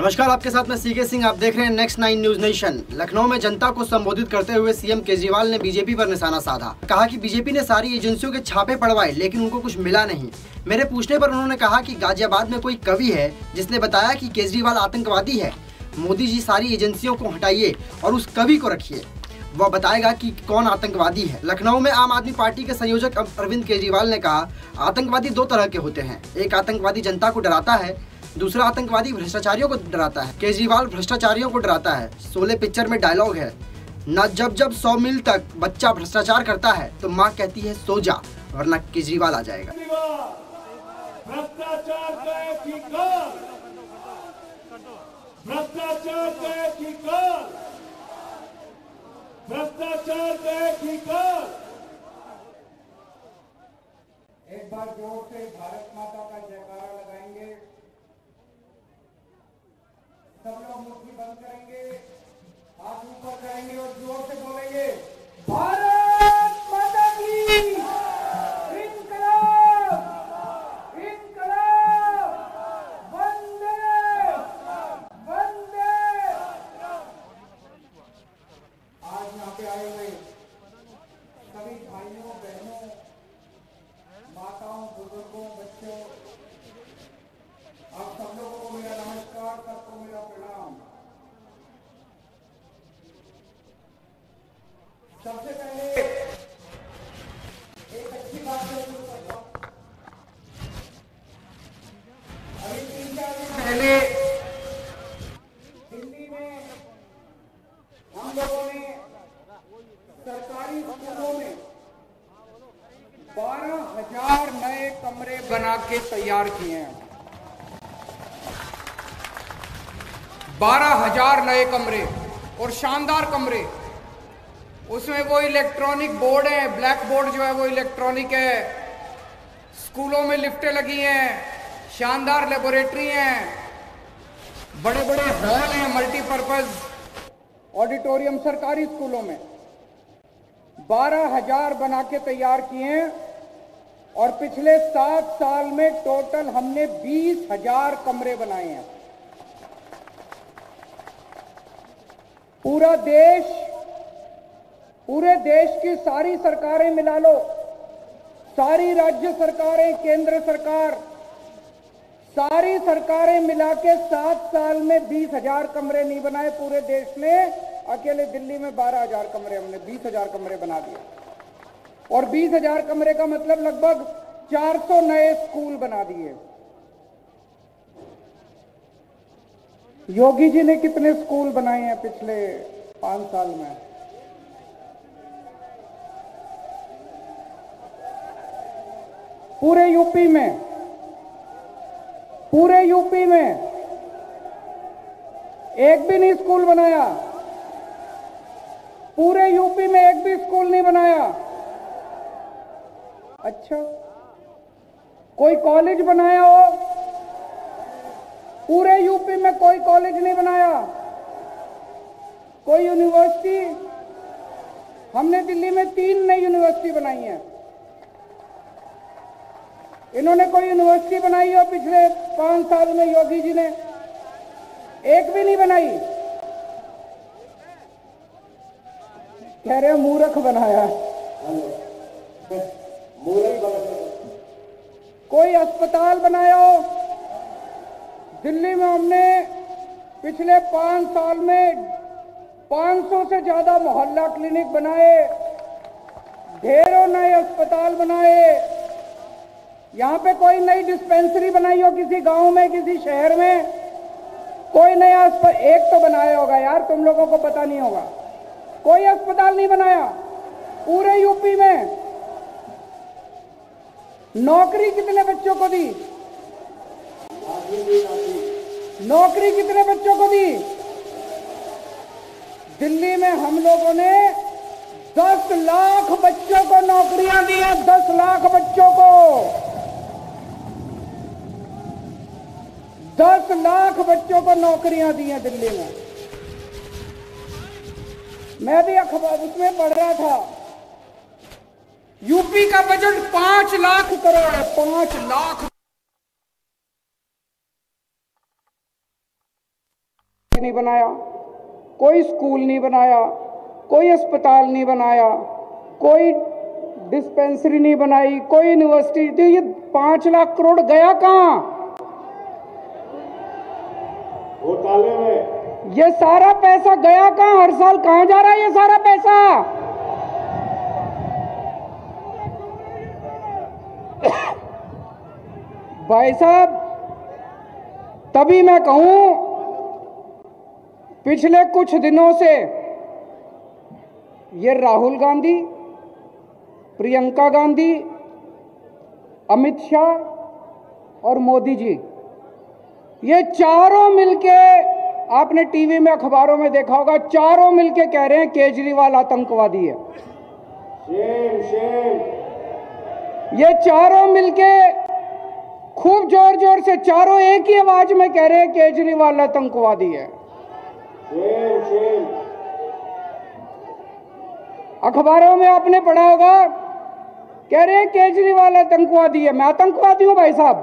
नमस्कार, आपके साथ मैं सीके सिंह। आप देख रहे हैं नेक्स्ट 9 न्यूज नेशन। लखनऊ में जनता को संबोधित करते हुए सीएम केजरीवाल ने बीजेपी पर निशाना साधा। कहा कि बीजेपी ने सारी एजेंसियों के छापे पड़वाए लेकिन उनको कुछ मिला नहीं। मेरे पूछने पर उन्होंने कहा कि गाजियाबाद में कोई कवि है जिसने बताया कि केजरीवाल आतंकवादी है। मोदी जी सारी एजेंसियों को हटाइए और उस कवि को रखिए, वह बताएगा कि कौन आतंकवादी है। लखनऊ में आम आदमी पार्टी के संयोजक अरविंद केजरीवाल ने कहा, आतंकवादी दो तरह के होते हैं, एक आतंकवादी जनता को डराता है, दूसरा आतंकवादी भ्रष्टाचारियों को डराता है। केजरीवाल भ्रष्टाचारियों को डराता है। शोले पिक्चर में डायलॉग है न, जब 100 मील तक बच्चा भ्रष्टाचार करता है तो माँ कहती है सो जा, वरना केजरीवाल आ जाएगा। भ्रष्टाचार एक बार जोर से भारत माता का जयकारा लगाएंगे। सब लोग मुट्ठी बंद करेंगे, हाथ ऊपर करेंगे और जोर से बोलेंगे, भारत माता की इंकलाब, इंकलाब, वंदे वंदे। आज यहाँ पे आए हुए सभी भाइयों बहनों, माताओं, बुजुर्गों, बच्चों, आप सब लोगों को मेरा नमस्कार, सबको मेरा प्रणाम। सबसे पहले एक अच्छी बात है, अभी 3-4 दिन पहले दिल्ली में हम लोगों ने सरकारी स्कूलों में 12,000 नए कमरे बना के तैयार किए हैं। 12,000 नए कमरे और शानदार कमरे। उसमें वो इलेक्ट्रॉनिक बोर्ड है, ब्लैक बोर्ड जो है वो इलेक्ट्रॉनिक है। स्कूलों में लिफ्टें लगी हैं, शानदार लेबोरेटरी हैं, बड़े बड़े हॉल हैं, मल्टीपर्पज ऑडिटोरियम सरकारी स्कूलों में 12,000 बना के तैयार किए हैं। और पिछले 7 साल में टोटल हमने 20,000 कमरे बनाए हैं। पूरे देश की सारी सरकारें मिला लो, सारी राज्य सरकारें, केंद्र सरकार, सारी सरकारें मिला के 7 साल में 20,000 कमरे नहीं बनाए पूरे देश ने। अकेले दिल्ली में 12,000 कमरे, हमने 20,000 कमरे बना दिए। और 20,000 कमरे का मतलब लगभग 400 नए स्कूल बना दिए। योगी जी ने कितने स्कूल बनाए हैं पिछले 5 साल में? पूरे यूपी में एक भी नहीं स्कूल बनाया। पूरे यूपी में एक भी स्कूल नहीं बनाया। अच्छा, कोई कॉलेज बनाया हो? पूरे यूपी में कोई कॉलेज नहीं बनाया। कोई यूनिवर्सिटी? हमने दिल्ली में 3 नई यूनिवर्सिटी बनाई है। इन्होंने कोई यूनिवर्सिटी बनाई हो पिछले 5 साल में? योगी जी ने एक भी नहीं बनाई। कह रहे मूर्ख बनाया। कोई अस्पताल बनाया हो? दिल्ली में हमने पिछले 5 साल में 500 से ज्यादा मोहल्ला क्लिनिक बनाए, ढेरों नए अस्पताल बनाए। यहां पे कोई नई डिस्पेंसरी बनाई हो किसी गांव में, किसी शहर में? कोई नया एक तो बनाया होगा यार, तुम लोगों को पता नहीं होगा। कोई अस्पताल नहीं बनाया पूरे यूपी में। नौकरी कितने बच्चों को दी? नौकरी कितने बच्चों को दी? दिल्ली में हम लोगों ने 10 लाख बच्चों को नौकरियां दी हैं। 10 लाख बच्चों को, 10 लाख बच्चों को नौकरियां दी हैं दिल्ली में। मैं भी अखबार उसमें पढ़ रहा था, यूपी का बजट 5 लाख करोड़ है। 5 लाख कॉलेज नहीं बनाया, कोई स्कूल नहीं बनाया, कोई अस्पताल नहीं बनाया, कोई डिस्पेंसरी नहीं बनाई, कोई यूनिवर्सिटी। तो ये 5 लाख करोड़ गया कहां? घोटाले में। ये सारा पैसा गया कहां? हर साल कहां जा रहा है ये सारा पैसा? भाई साहब, तभी मैं कहूं, पिछले कुछ दिनों से ये राहुल गांधी, प्रियंका गांधी, अमित शाह और मोदी जी, ये चारों मिलके, आपने टीवी में अखबारों में देखा होगा, चारों मिलके कह रहे हैं केजरीवाल आतंकवादी है। Shem Shem. ये चारों मिलके खूब जोर जोर से, चारों एक ही आवाज में कह रहे हैं केजरीवाल आतंकवादी है। Shem Shem. अखबारों में आपने पढ़ा होगा, कह रहे हैं केजरीवाल आतंकवादी है। मैं आतंकवादी हूं भाई साहब?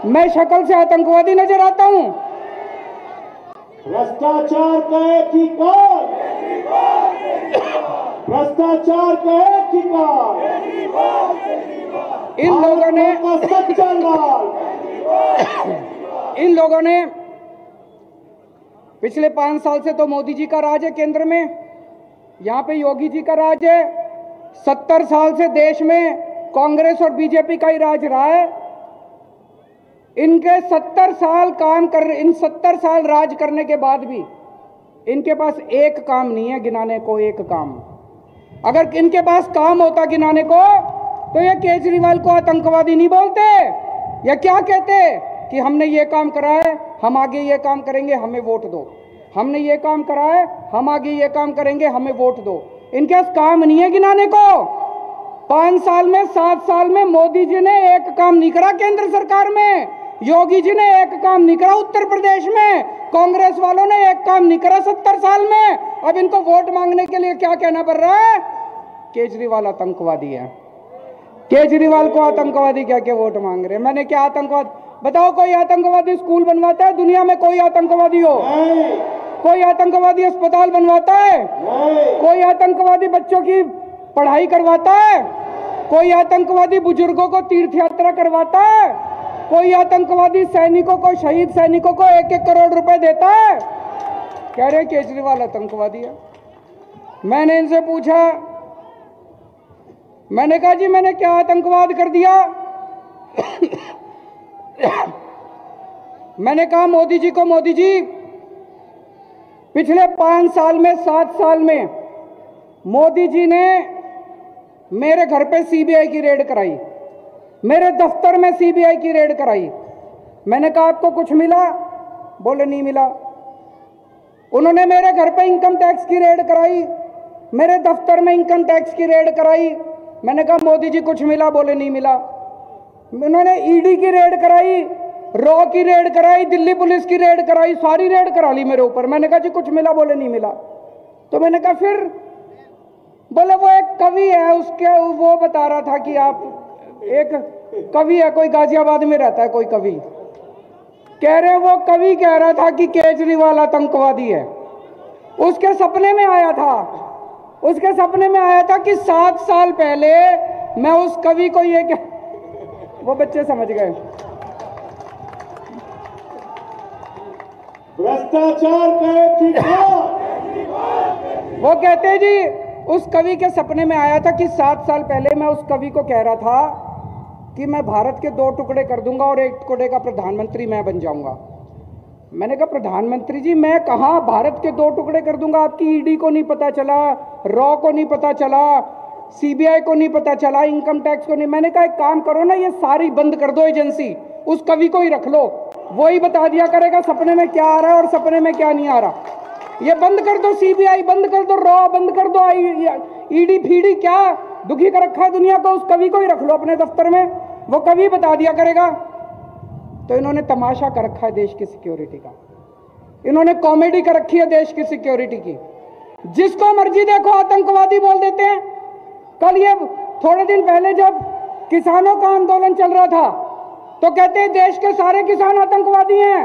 मैं शक्ल से आतंकवादी नजर आता हूं? भ्रष्टाचार का एक ही काल, भ्रष्टाचार का एक ही काल, इन लोगों ने, सच्चा लाल। इन लोगों ने पिछले 5 साल से तो मोदी जी का राज है केंद्र में, यहां पे योगी जी का राज है। 70 साल से देश में कांग्रेस और बीजेपी का ही राज रहा है। इनके 70 साल इन 70 साल राज करने के बाद भी इनके पास एक काम नहीं है गिनाने को, एक काम। अगर इनके पास काम होता गिनाने को तो ये केजरीवाल को आतंकवादी नहीं बोलते। या क्या कहते कि हमने ये काम करा है, हम आगे ये काम करेंगे, हमें वोट दो। हमने ये काम करा है, हम आगे ये काम करेंगे, हमें वोट दो। इनके पास काम नहीं है गिनाने को। 5 साल में, 7 साल में मोदी जी ने एक काम नहीं करा केंद्र सरकार में, योगी जी ने एक काम नहीं करा उत्तर प्रदेश में, कांग्रेस वालों ने एक काम नहीं करा 70 साल में। अब इनको वोट मांगने के लिए क्या कहना पड़ रहा है? केजरीवाल आतंकवादी है। केजरीवाल को आतंकवादी क्या के वोट मांग रहे हैं? मैंने क्या आतंकवाद बताओ? कोई आतंकवादी स्कूल बनवाता है दुनिया में? कोई आतंकवादी हो? कोई आतंकवादी अस्पताल बनवाता है? कोई आतंकवादी बच्चों की पढ़ाई करवाता है? कोई आतंकवादी बुजुर्गों को तीर्थ यात्रा करवाता है? कोई आतंकवादी सैनिकों को, शहीद सैनिकों को 1-1 करोड़ रुपए देता है? कह रहे केजरीवाल आतंकवादी है। मैंने इनसे पूछा, मैंने कहा जी मैंने क्या आतंकवाद कर दिया? मैंने कहा मोदी जी को, मोदी जी पिछले 5 साल में, 7 साल में मोदी जी ने मेरे घर पे सीबीआई की रेड कराई, मेरे दफ्तर में सीबीआई की रेड कराई। मैंने कहा आपको कुछ मिला? बोले नहीं मिला। उन्होंने मेरे घर पे इनकम टैक्स की रेड कराई, मेरे दफ्तर में इनकम टैक्स की रेड कराई। मैंने कहा मोदी जी कुछ मिला? बोले नहीं मिला। उन्होंने ईडी की रेड कराई, रॉ की रेड कराई, दिल्ली पुलिस की रेड कराई, सारी रेड करा ली मेरे ऊपर। मैंने कहा जी कुछ मिला? बोले नहीं मिला। तो मैंने कहा फिर? बोले वो एक कवि है, उसके वो बता रहा था कि आप एक कवि है, कोई गाजियाबाद में रहता है कोई कवि, कह रहे वो कवि कह रहा था कि केजरीवाल आतंकवादी है। उसके सपने में आया था, उसके सपने में आया था कि 7 साल पहले मैं उस कवि को ये क्या, वो बच्चे समझ गए। भ्रष्टाचार का वो कहते जी उस कवि के सपने में आया था कि 7 साल पहले मैं उस कवि को कह रहा था कि मैं भारत के 2 टुकड़े कर दूंगा और 1 टुकड़े का प्रधानमंत्री मैं बन जाऊंगा। मैंने कहा प्रधानमंत्री जी मैं कहाँ भारत के 2 टुकड़े कर दूंगा? आपकी ईडी को नहीं पता चला, रॉ को नहीं पता चला, सीबीआई को नहीं पता चला, इनकम टैक्स को नहीं। मैंने कहा एक काम करो ना, ये सारी बंद कर दो एजेंसी, उस कवि को ही रख लो, वो ही बता दिया करेगा सपने में क्या आ रहा है और सपने में क्या नहीं आ रहा। ये बंद कर दो, सीबीआई बंद कर दो, रॉ बंद कर दो, ईडी फीडी क्या दुखी कर रखा है दुनिया को, उस कवि को ही रख लो अपने दफ्तर में, वो कवि बता दिया करेगा। तो इन्होंने तमाशा कर रखा है देश की सिक्योरिटी का, इन्होंने कॉमेडी कर रखी है देश की सिक्योरिटी की। जिसको मर्जी देखो आतंकवादी बोल देते हैं। कल ये थोड़े दिन पहले जब किसानों का आंदोलन चल रहा था तो कहते हैं देश के सारे किसान आतंकवादी हैं।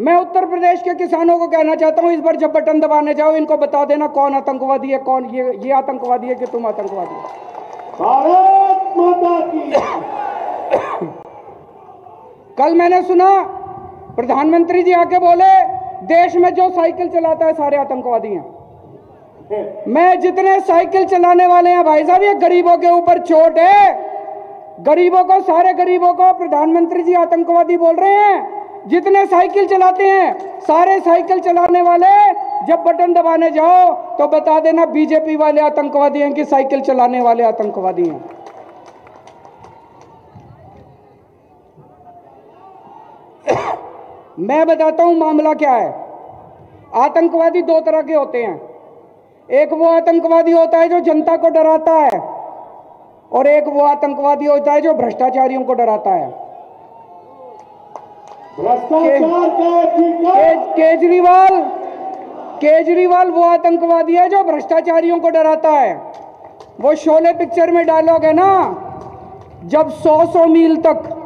मैं उत्तर प्रदेश के किसानों को कहना चाहता हूं, इस बार जब बटन दबाने जाओ इनको बता देना कौन आतंकवादी है, कौन ये आतंकवादी है कि तुम आतंकवादी हो। भारत माता की। कल मैंने सुना प्रधानमंत्री जी आके बोले देश में जो साइकिल चलाता है सारे आतंकवादी हैं। मैं जितने साइकिल चलाने वाले हैं भाई साहब, ये गरीबों के ऊपर चोट है। गरीबों को, सारे गरीबों को प्रधानमंत्री जी आतंकवादी बोल रहे हैं। जितने साइकिल चलाते हैं सारे साइकिल चलाने वाले जब बटन दबाने जाओ तो बता देना बीजेपी वाले आतंकवादी हैं कि साइकिल चलाने वाले आतंकवादी हैं। मैं बताता हूं मामला क्या है। आतंकवादी दो तरह के होते हैं। एक वो आतंकवादी होता है जो जनता को डराता है, और एक वो आतंकवादी होता है जो भ्रष्टाचारियों को डराता है। भ्रष्टाचार का ठिकाना। केजरीवाल वो आतंकवादी है जो भ्रष्टाचारियों को डराता है। वो शोले पिक्चर में डायलॉग है ना, जब 100 मील तक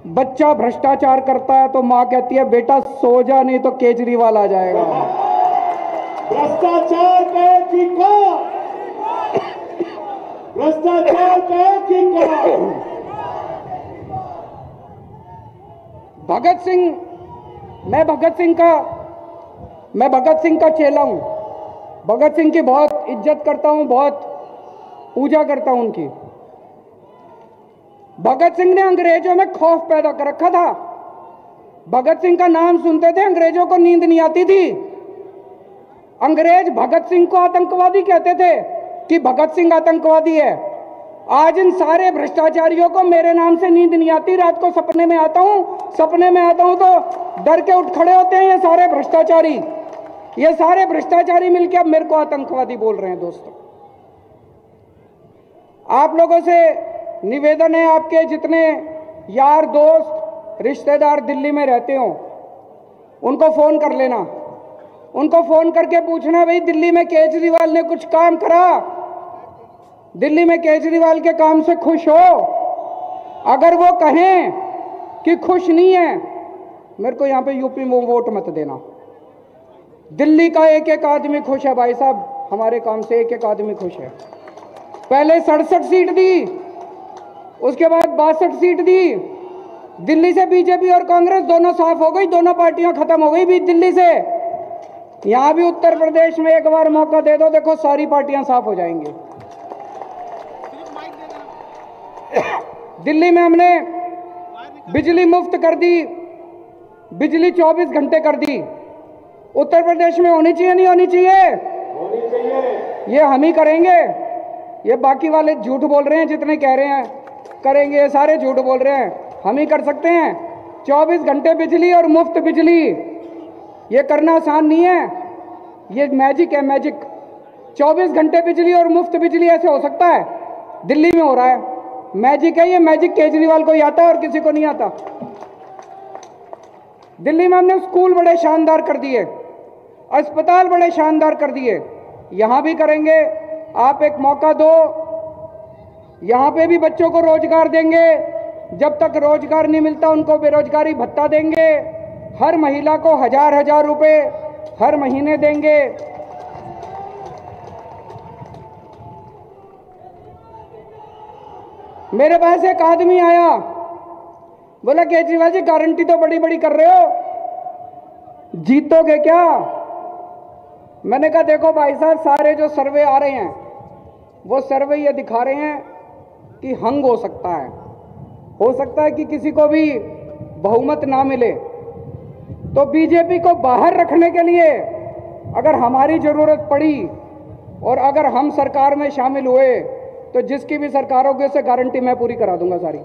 बच्चा भ्रष्टाचार करता है तो माँ कहती है बेटा सो जा नहीं तो केजरीवाल आ जाएगा। भ्रष्टाचार का ठिकाना। भ्रष्टाचार का ठिकाना। भगत सिंह, मैं भगत सिंह का चेला हूं। भगत सिंह की बहुत इज्जत करता हूं, बहुत पूजा करता हूं उनकी। भगत सिंह ने अंग्रेजों में खौफ पैदा कर रखा था। भगत सिंह का नाम सुनते थे अंग्रेजों को नींद नहीं आती थी। अंग्रेज भगत सिंह को आतंकवादी कहते थे कि भगत सिंह आतंकवादी है। आज इन सारे भ्रष्टाचारियों को मेरे नाम से नींद नहीं आती। रात को सपने में आता हूं तो डर के उठ खड़े होते हैं ये सारे भ्रष्टाचारी मिलकर अब मेरे को आतंकवादी बोल रहे हैं। दोस्तों, आप लोगों से निवेदन है, आपके जितने यार दोस्त रिश्तेदार दिल्ली में रहते हो उनको फोन कर लेना। उनको फोन करके पूछना भाई दिल्ली में केजरीवाल ने कुछ काम करा, दिल्ली में केजरीवाल के काम से खुश हो। अगर वो कहें कि खुश नहीं है, मेरे को यहां पे यूपी में वोट मत देना। दिल्ली का एक एक आदमी खुश है भाई साहब, हमारे काम से एक एक आदमी खुश है। पहले 67 सीट दी, उसके बाद 62 सीट दी। दिल्ली से बीजेपी और कांग्रेस दोनों साफ हो गई, दोनों पार्टियां खत्म हो गई बीच दिल्ली से। यहां भी उत्तर प्रदेश में एक बार मौका दे दो, देखो सारी पार्टियां साफ हो जाएंगी। दिल्ली में हमने बिजली मुफ्त कर दी, बिजली 24 घंटे कर दी। उत्तर प्रदेश में होनी चाहिए नहीं होनी चाहिए? होनी चाहिए। ये हम ही करेंगे। ये बाकी वाले झूठ बोल रहे हैं, जितने कह रहे हैं करेंगे, ये सारे झूठ बोल रहे हैं। हम ही कर सकते हैं 24 घंटे बिजली और मुफ्त बिजली। ये करना आसान नहीं है, ये मैजिक है, मैजिक। 24 घंटे बिजली और मुफ्त बिजली ऐसे हो सकता है? दिल्ली में हो रहा है, मैजिक है ये। मैजिक केजरीवाल को ही आता है और किसी को नहीं आता। दिल्ली में हमने स्कूल बड़े शानदार कर दिए, अस्पताल बड़े शानदार कर दिए, यहां भी करेंगे। आप एक मौका दो, यहां पे भी बच्चों को रोजगार देंगे। जब तक रोजगार नहीं मिलता उनको बेरोजगारी भत्ता देंगे। हर महिला को 1000 रुपए हर महीने देंगे। मेरे पास एक आदमी आया, बोला केजरीवाल जी गारंटी तो बड़ी बड़ी कर रहे हो, जीतोगे क्या? मैंने कहा देखो भाई साहब, सारे जो सर्वे आ रहे हैं वो सर्वे ये दिखा रहे हैं कि हंग हो सकता है कि किसी को भी बहुमत ना मिले। तो बीजेपी को बाहर रखने के लिए अगर हमारी जरूरत पड़ी और अगर हम सरकार में शामिल हुए तो जिसकी भी सरकार होगी उसे गारंटी मैं पूरी करा दूंगा सारी।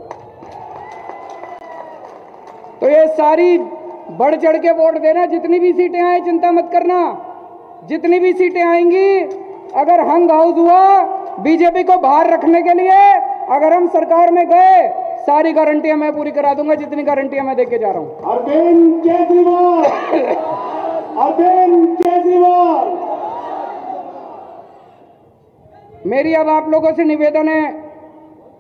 तो ये सारी बढ़ चढ़ के वोट देना, जितनी भी सीटें आए चिंता मत करना, जितनी भी सीटें आएंगी अगर हंग हाउस हुआ बीजेपी को बाहर रखने के लिए, अगर हम सरकार में गए सारी गारंटियां मैं पूरी करा दूंगा, जितनी गारंटियां मैं देके जा रहा हूं। अरविंद केजरीवाल, अरविंद केजरीवाल। मेरी अब आप लोगों से निवेदन है,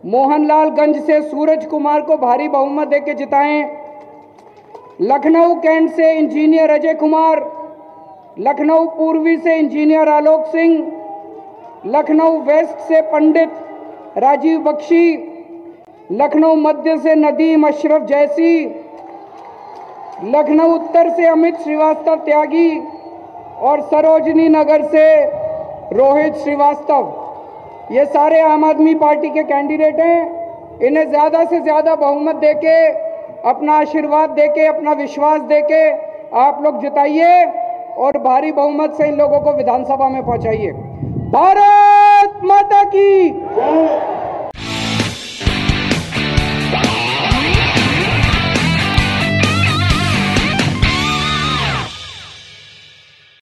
मोहनलालगंज से सूरज कुमार को भारी बहुमत देके जिताएं। लखनऊ कैंट से इंजीनियर अजय कुमार, लखनऊ पूर्वी से इंजीनियर आलोक सिंह, लखनऊ वेस्ट से पंडित राजीव बख्शी, लखनऊ मध्य से नदीम अशरफ जैसी, लखनऊ उत्तर से अमित श्रीवास्तव त्यागी और सरोजनी नगर से रोहित श्रीवास्तव। ये सारे आम आदमी पार्टी के कैंडिडेट हैं। इन्हें ज़्यादा से ज़्यादा बहुमत देके, अपना आशीर्वाद देके, अपना विश्वास देके आप लोग जिताइए और भारी बहुमत से इन लोगों को विधानसभा में पहुंचाइए। भारत माता की जय।